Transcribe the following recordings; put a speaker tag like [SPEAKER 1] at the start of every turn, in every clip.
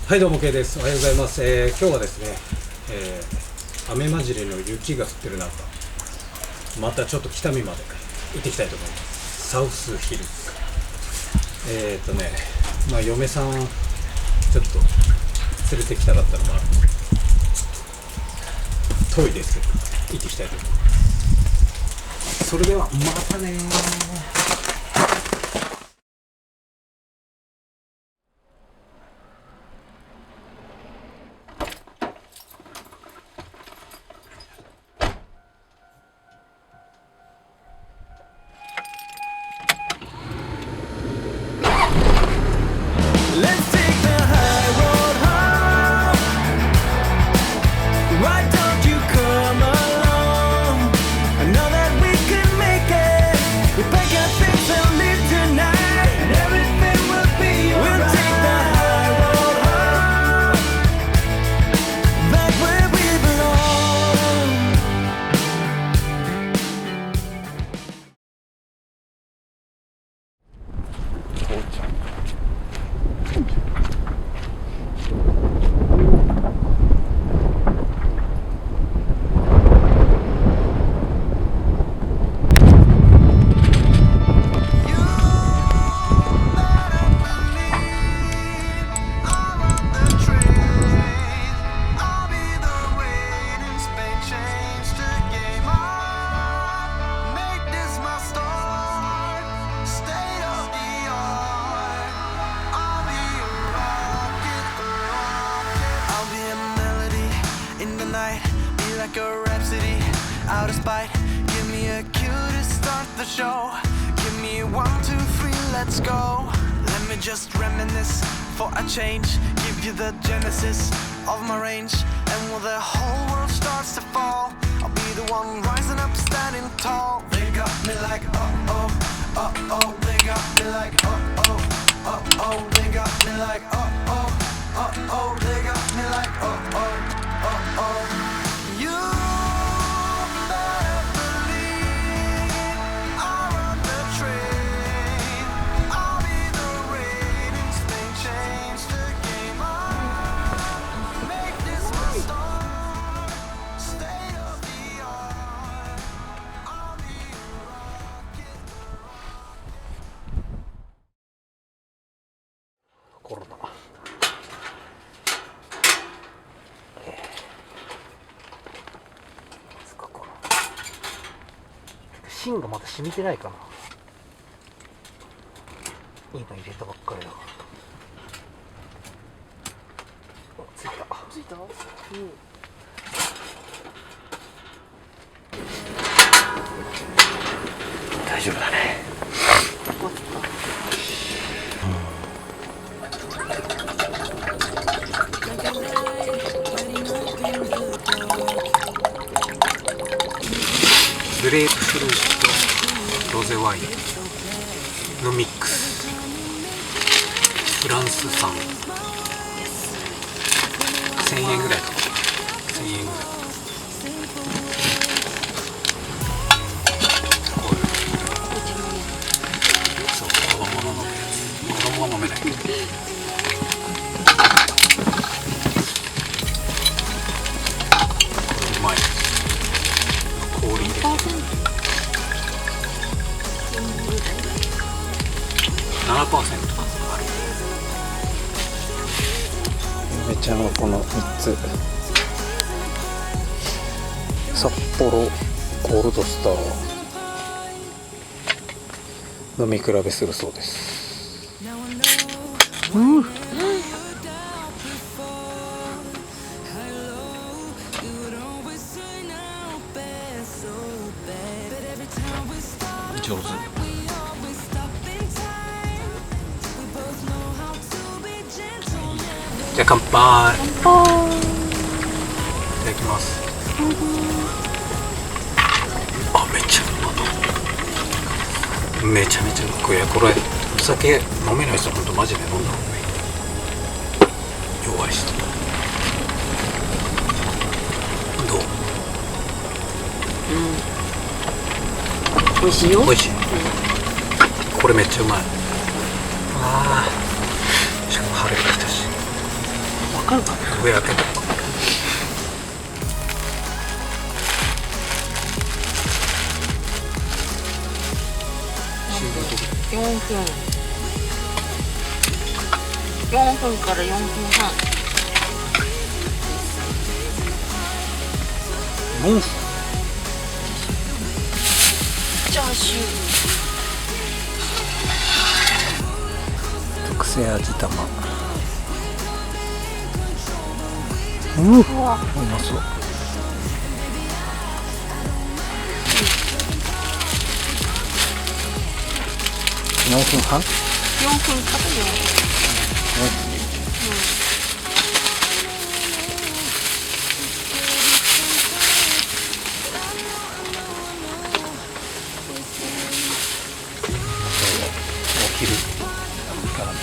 [SPEAKER 1] はい、どうも K です。おはようございます。今日はですね、雨混じりの雪が降ってる中、またちょっと北見まで行ってきたいと思います。サウスヒルズ。嫁さんちょっと連れてきたかったのもあるので、遠いですけど行ってきたいと思います。それではまたねー。
[SPEAKER 2] A rhapsody out of spite. Give me a cue to start the show. Give me 1, 2, 3, let's go. Let me just reminisce for a change. Give you the genesis of my range. And when the whole world starts to fall, I'll be the one rising up, standing tall. They got me like uh-oh, uh-oh. They got me like uh-oh, uh-oh. They got me like uh-oh, uh-oh. They got me like uh-oh, uh-oh. You better believe I'll run the train. I'll be the rain in Spain, change the game. I'll make this my start. State of the art. I'll be a rocket.
[SPEAKER 1] コロナ芯がまだ染みてないかな。今入れたばっかりだから。お、ついた。
[SPEAKER 3] ついた？うん。
[SPEAKER 1] 大丈夫だね。グレープフルーツとロゼワインのミックス、フランス産1000円ぐらいかな。1000円ぐらい。こういうそう子供の飲むやつ。子供は飲めないけどうまい。氷で7% ある。めちゃんはこの3つ、札幌ゴールドスター飲み比べするそうです。上手。じゃあ乾杯。いただきます。あ、めっちゃうまい。めちゃめちゃうまい。これお酒飲めない人ほんとマジで飲んだ方がいい。弱い人。どう？
[SPEAKER 3] 美味しいよ。
[SPEAKER 1] 美味しい。これめっちゃうまい。ああ、しかも春が来たし。
[SPEAKER 3] かるかな。
[SPEAKER 1] 上開けて。
[SPEAKER 3] 4分。4分から4分半。
[SPEAKER 1] モンス
[SPEAKER 3] チャーシュ
[SPEAKER 1] 特製味玉。うわ、うまそう。4分半。
[SPEAKER 3] ー。4分から4分。
[SPEAKER 1] お昼からね。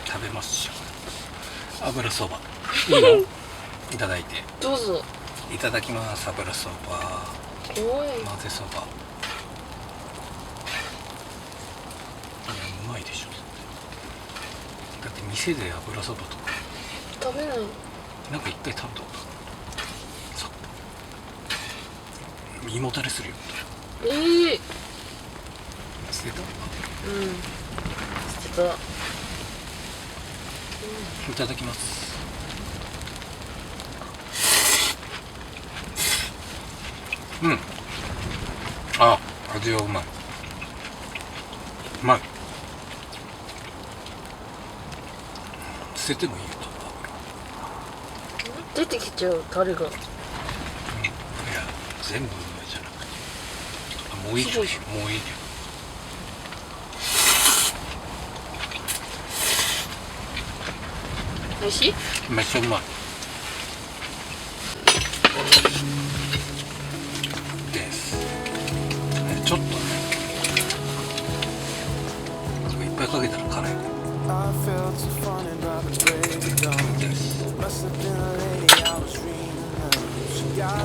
[SPEAKER 1] 食べますよ。油そば。いいの？いただいて。
[SPEAKER 3] どうぞ。
[SPEAKER 1] いただきます。油そば。
[SPEAKER 3] おい。
[SPEAKER 1] 混ぜそば。いや、うまいでしょ。だって店で油そばとか
[SPEAKER 3] 食べない。
[SPEAKER 1] なんか一回食べたことある。さ胃もたれするよ。捨てた？
[SPEAKER 3] うん。捨てた。
[SPEAKER 1] いただきます。うん。あ、味はうまい。うまい。捨ててもいいよ。
[SPEAKER 3] 出てきちゃうタレが。
[SPEAKER 1] いや、全部じゃなくて。あ、もういいよ。もういいよ。
[SPEAKER 3] 美味しい？
[SPEAKER 1] めっちゃうまい。です。ちょっとね、いっぱいかけたら辛い。です。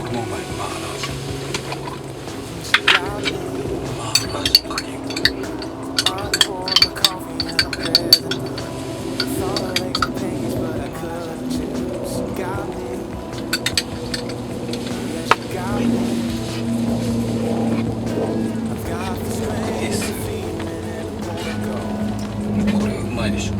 [SPEAKER 1] 俺もうまい。マーラージュ。マーラージュかけよう。これうまいでしょ。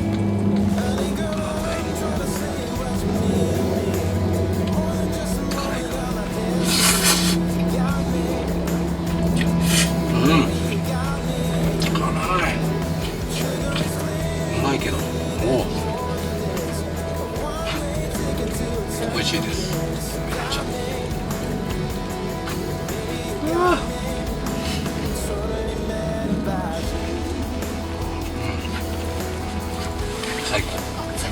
[SPEAKER 1] けど、お美味しいです。めっちゃ。最高。
[SPEAKER 3] 熱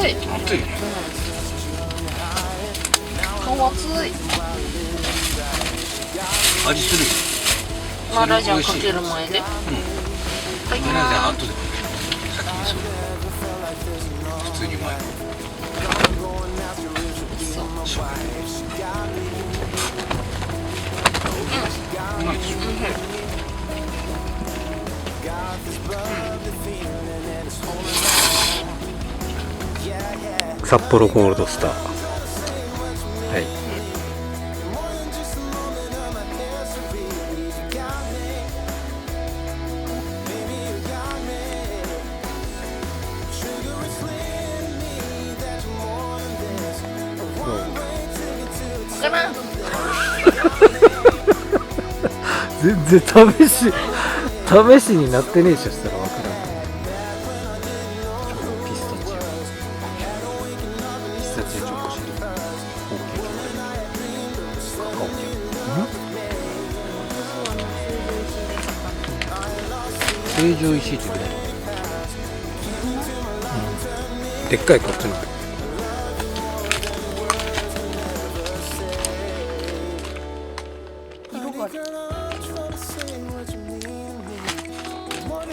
[SPEAKER 3] い。
[SPEAKER 1] 熱いね。
[SPEAKER 3] 顔熱い。
[SPEAKER 1] 味するよ。
[SPEAKER 3] マーラージャンかける前で。
[SPEAKER 1] マーラージャン後でかける。先にそう。普通にうまい。うまいでしょ。札幌ゴールドスター。はい。全然試しになってねえし、そしたら分からん。ピスタチオチョコシール、高級チョコレート、カカ成城石井ってどこだ、でっかいこっちの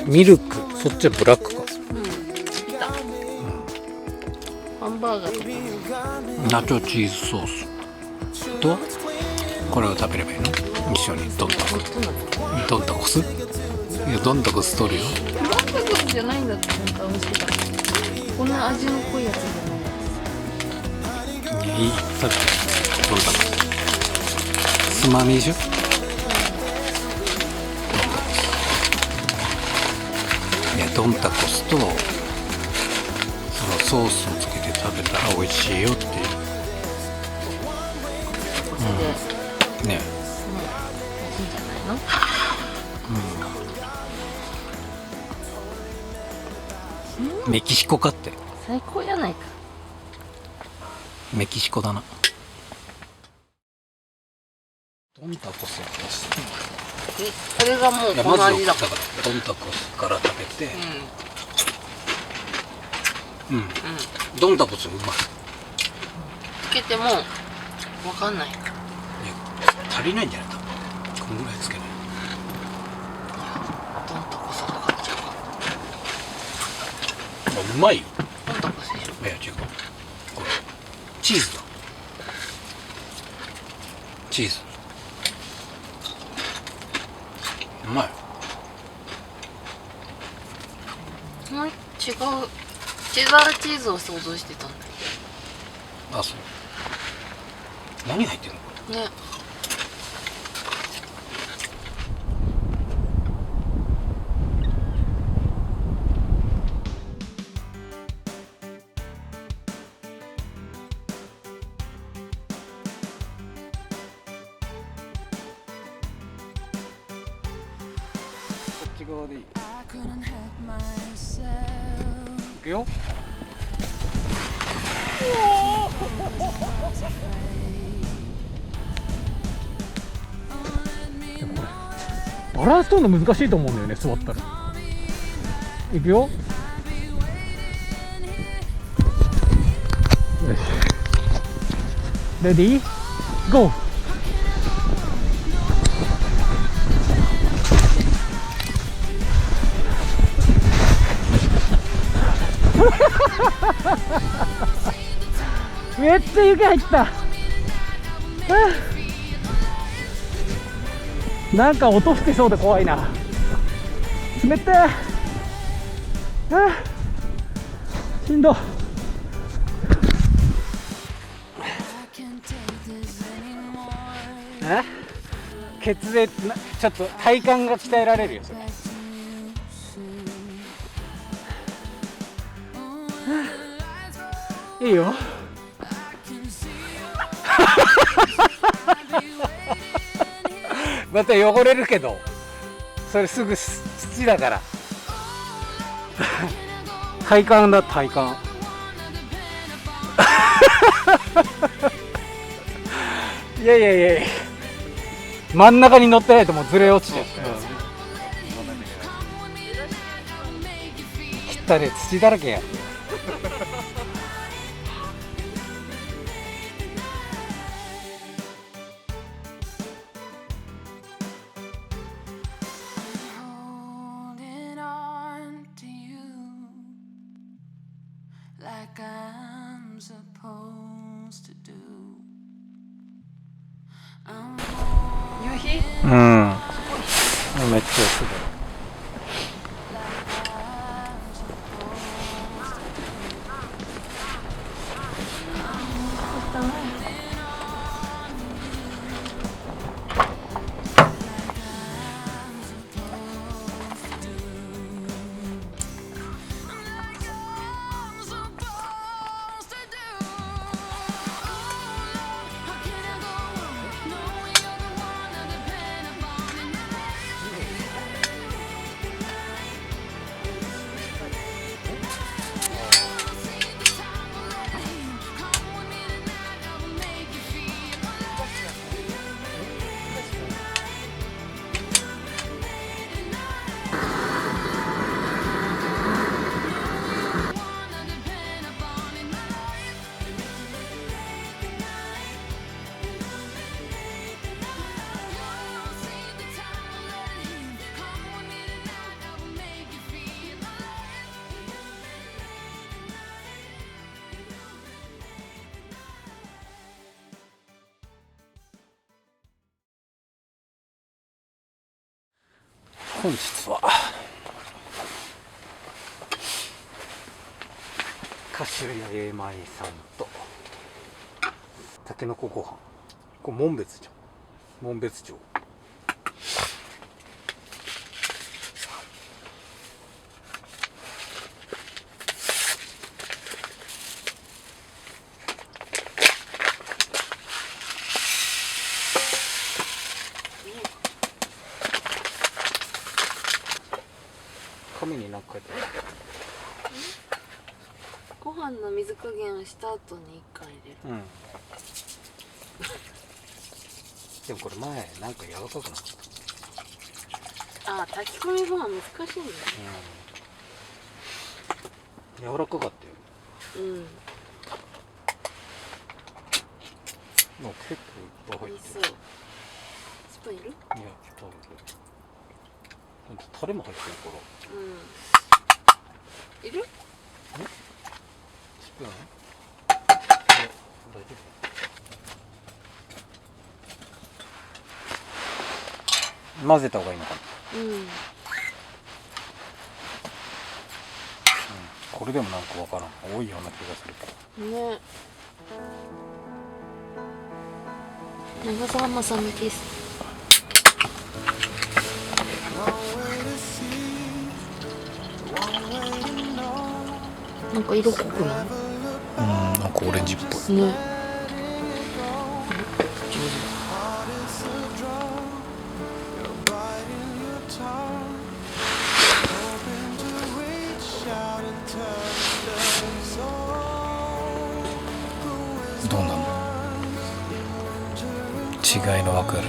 [SPEAKER 1] ミルク、そっちはブラックか。
[SPEAKER 3] ハンバーガーとか
[SPEAKER 1] ナチョチーズソースとこれを食べればいいの？一緒にドンタコス。ドンタコス？いやドンタコス取るよ。
[SPEAKER 3] ドンタコスじゃないんだって。本当は美味しいから。こんな味の濃いやつじゃないやつ。
[SPEAKER 1] いやいい、食べてドンタコス。つまみでしょ？いやドンタコスとそのソースをつけて食べたら美味しいよっていう。ねえ、
[SPEAKER 3] いいんじゃないの？
[SPEAKER 1] メキシコかって。
[SPEAKER 3] 最高じゃないか。
[SPEAKER 1] メキシコだな。ドンタコスやったし、
[SPEAKER 3] これがもうこの味だから。
[SPEAKER 1] ドンタコスから食べて、ドンタコスうまい。
[SPEAKER 3] つけてもわかんない。
[SPEAKER 1] いや足りないんじゃないか。このぐらいつけない。
[SPEAKER 3] ドンタコスとかっちゃうか。
[SPEAKER 1] うまいよ。
[SPEAKER 3] ドンタコスでしょ。
[SPEAKER 1] いや違う。これチーズだ。チーズ。うまい。
[SPEAKER 3] もう違う。チェダーチーズを想像してたんだ
[SPEAKER 1] あ、そう。何入ってんのこれ。
[SPEAKER 3] ね。
[SPEAKER 1] こっち側でいい。いくよ。バランス取るの難しいと思うんだよね、座ったら。いくよ。よし。レディーゴー。めっちゃ雪入った。なんか落としてそうで怖いな。冷たい。しんど。ケツでちょっと体幹が鍛えられるよそれ。いいよ。また汚れるけどそれすぐ土だから体幹だ、体幹。いやいやいやいや、真ん中に乗ってないともうずれ落ちちゃう。汚ね、土だらけや。
[SPEAKER 2] Like I'm supposed to do.
[SPEAKER 3] 夕日？
[SPEAKER 1] うん。めっちゃすごい。本日はカシュヤエマイさんとたけのこご飯。これ紋別町。紙に何か書いてある。
[SPEAKER 3] ご飯の水加減をした後に1回入れる。
[SPEAKER 1] うん。でもこれ前なんか柔らかくなかった。
[SPEAKER 3] ああ、炊き込みご飯難しいんだよ。
[SPEAKER 1] 柔らかかったよ。
[SPEAKER 3] うん。
[SPEAKER 1] もう結構いっぱい入ってる。
[SPEAKER 3] そう。スプーンいる？
[SPEAKER 1] いや、ちょっとあるけど。タレも入ってるから。
[SPEAKER 3] うん。いる？
[SPEAKER 1] スプーン？いや、大丈夫。混ぜた方がいいのかな。
[SPEAKER 3] うん。
[SPEAKER 1] これでもなんかわからん。多いような気がするけど。
[SPEAKER 3] ね。長澤まさみです。なんか色濃くない？
[SPEAKER 1] なんかオレンジっぽい。
[SPEAKER 3] ね。
[SPEAKER 1] どうなの？違いのわかる？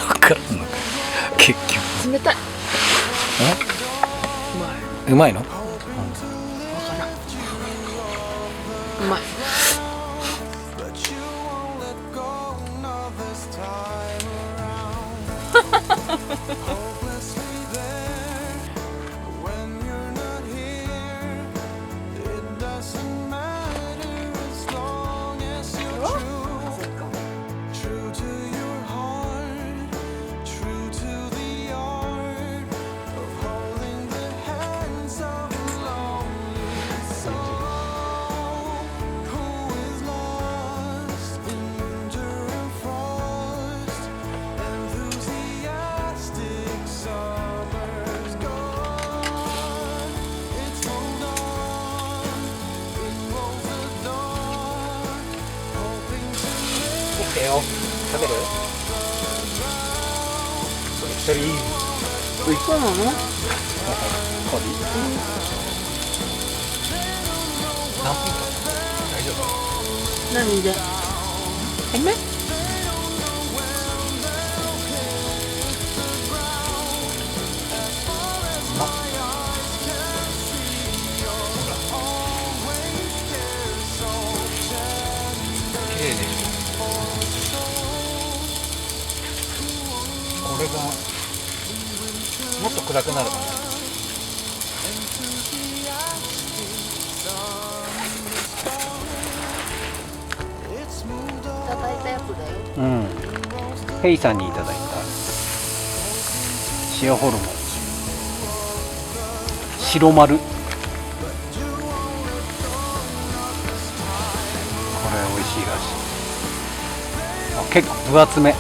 [SPEAKER 1] わかるのか結局。
[SPEAKER 3] 冷たい。
[SPEAKER 1] うまいの？
[SPEAKER 3] わからん。うまい。
[SPEAKER 1] 食べる？それいい。
[SPEAKER 3] そうなの？
[SPEAKER 1] コーヒー。何分か？大丈夫？
[SPEAKER 3] 何で？米？
[SPEAKER 1] 綺麗でしょ。これがもっと暗くなるかな。
[SPEAKER 3] いただいたやつだよ。
[SPEAKER 1] ヘイさんにいただいた塩ホルモン白丸。これ美味しいらしい。あ、結構分厚め。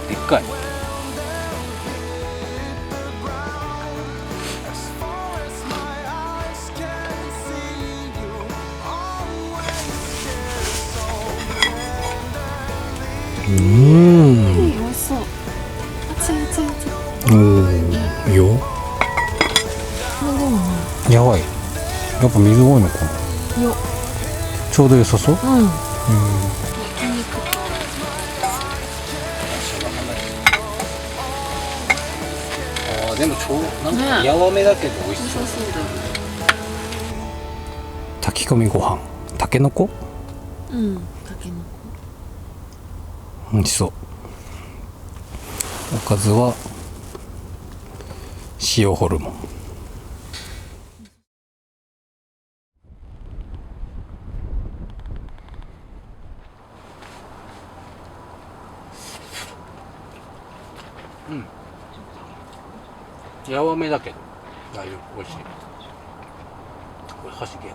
[SPEAKER 1] でっかい。
[SPEAKER 3] 美味しそう。熱い熱い熱い。
[SPEAKER 1] いいよ。やばい。やっぱ水多いのかな。
[SPEAKER 3] よ。
[SPEAKER 1] ちょうど良さそう。
[SPEAKER 3] 焼肉と。
[SPEAKER 1] あ、でもなんかやわめだけど美味しそう。
[SPEAKER 3] そうだよ。
[SPEAKER 1] 炊き込みご飯、たけのこ。
[SPEAKER 3] うん、たけのこ。
[SPEAKER 1] 美味しそう。おかずは塩ホルモン。やわめだけど大丈夫、美味しい。これ箸逆だ。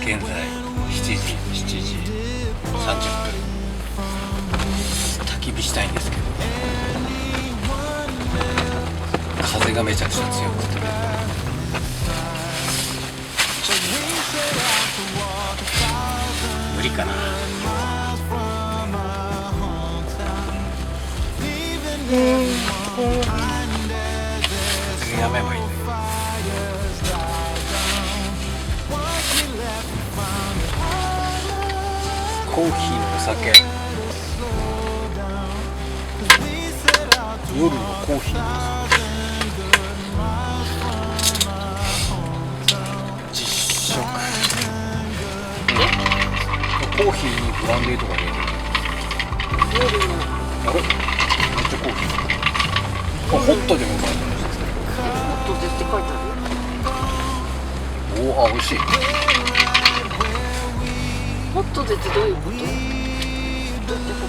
[SPEAKER 1] 現在7時30分。焚き火したいんですけど、風がめちゃくちゃ強くて無理かな。やめばいいんだけど。コーヒー、お酒、夜のコーヒー、実食。コーヒーにブランデーとか入れてる。
[SPEAKER 3] 夜の
[SPEAKER 1] あれ、めっちゃコーヒー。ホットでもうまいじゃないですか。
[SPEAKER 3] ホットでって書いてある。
[SPEAKER 1] おお、あ、美味しい。
[SPEAKER 3] ホットでってどういうこと？どうやってホ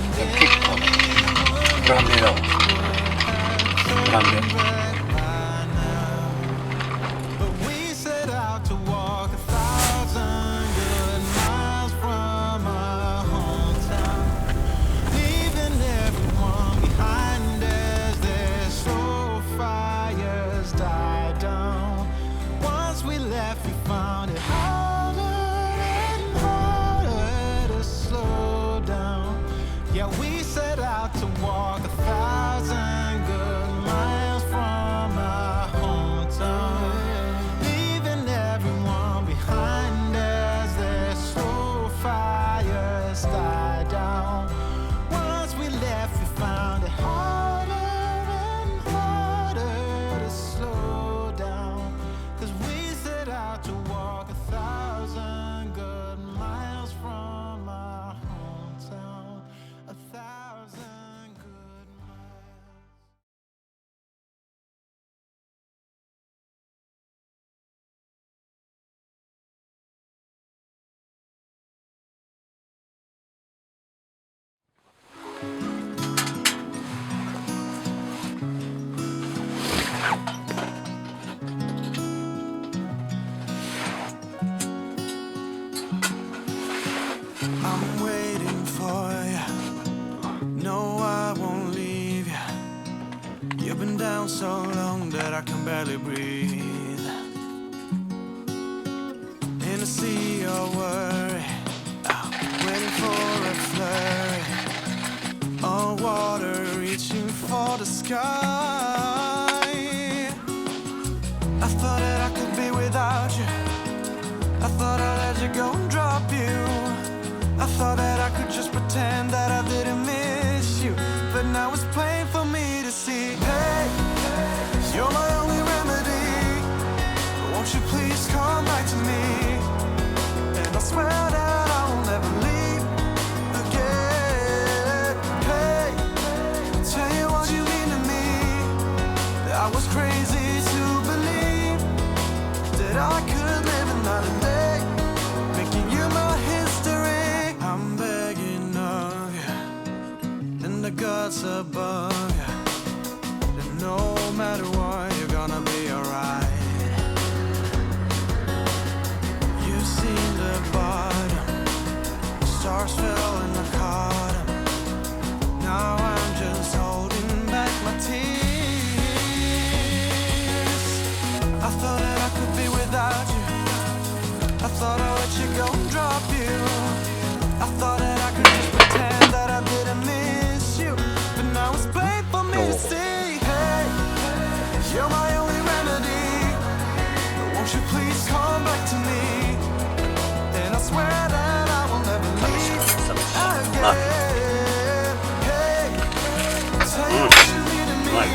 [SPEAKER 3] ット
[SPEAKER 1] 結構ね、ブランデーだわ。ブランデー。
[SPEAKER 2] Yeah, we set out to walk 1,000 good miles from our hometown, leaving everyone behind as their slow fires die down. Once we left, we found it harder and harder to slow down, 'cause we set out to walk 1,000 good miles from our hometown. 1,000 good miles. I'm waiting for you. No, I won't leave you. You've been down so long that I can barely breathe. In a sea of worry, I'm waiting for a flurry. All water reaching for the sky. I thought that I could be without you. I thought I'd let you go and drop you. I thought that I could just pretend that I didn't miss you, but now it's plain for me to see. Hey, you're my only remedy. Won't you please come back to me? And I swear that I will never leave again. Hey, tell you what you mean to me. I was crazy to believe that I could live another day, making you my history. I'm begging of you, and the gods above you, that no matter what, you're gonna be alright. You've seen the bottom, stars fell in the cotton. Now I'm just holding back my tears. I thought that I could be without you. I thought I'd let you go and drop you. I thought that I could just pretend that I didn't miss you, but now it's plain for me to see. Hey, you're my only remedy. Won't you please come back to me? And I swear that I will never leave again. Hey, tell you what you mean to me.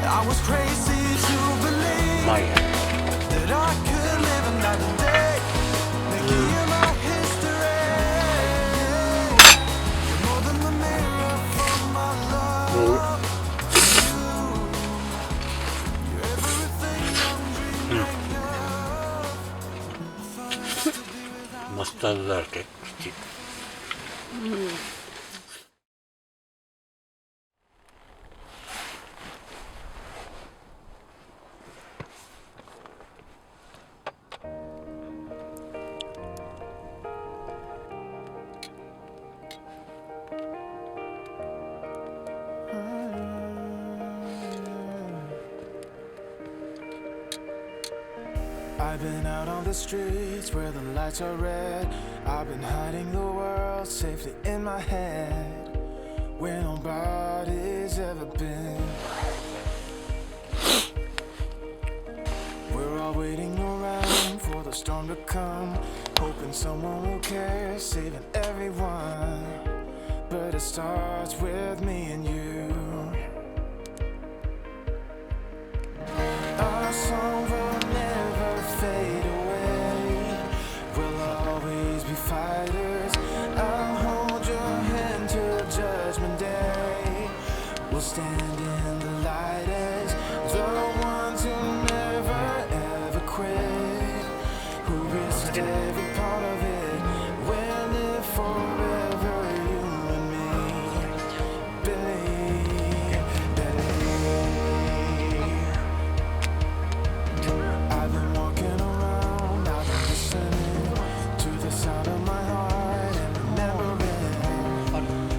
[SPEAKER 2] I was crazy to believe that I could live another day, making you my history. You're more than the mirror for my love. You're everything I'm dreaming of.
[SPEAKER 4] マスタードだらけ口。
[SPEAKER 2] I've been out on the streets where the lights are red. I've been hiding the world safely in my head, where nobody's ever been. We're all waiting around for the storm to come, hoping someone will care, saving everyone. But it starts with me and you. Our song will never fade away. We'll always be fighters. I'll hold your hand till Judgment Day. We'll stand in the light as the ones who never ever quit, who risked every part of it. We'll live forever, you and me. Believe, believe. I've been walking around, I've been listening to the sound of my heart and remembering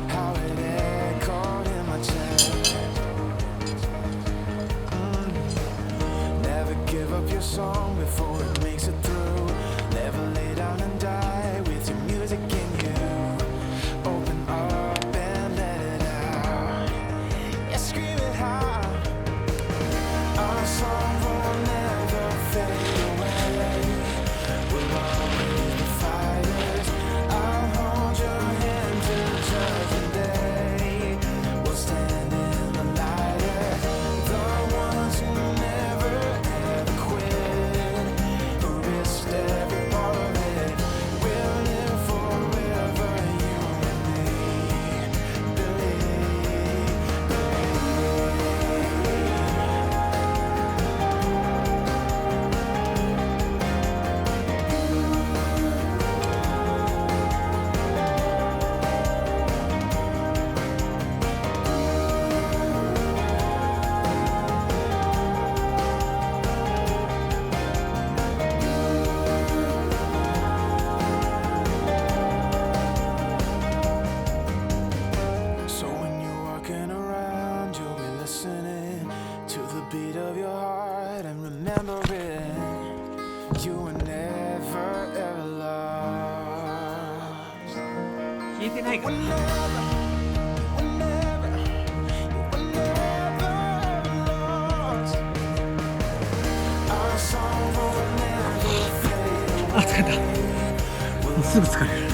[SPEAKER 2] how it echoed in my chest. Never give up your song before it makes it through. Never lay down and die with your music in you. Open up and let it out. Yeah, scream it out. Our song will never fade away. We'll always be fighters. I'll hold your hand till Judgment Day. We'll stand in the light as the ones who never ever quit, who risked every part of it. We'll live forever, you and me. Believe, so when you're walking around, you'll be listening to the beat of your heart and remembering you were never ever lost.
[SPEAKER 4] 聞いてないか
[SPEAKER 2] You
[SPEAKER 4] ら。
[SPEAKER 2] were never, you were never lost. Our song will never fade away.
[SPEAKER 4] あ、疲れた。もうすぐ疲れる。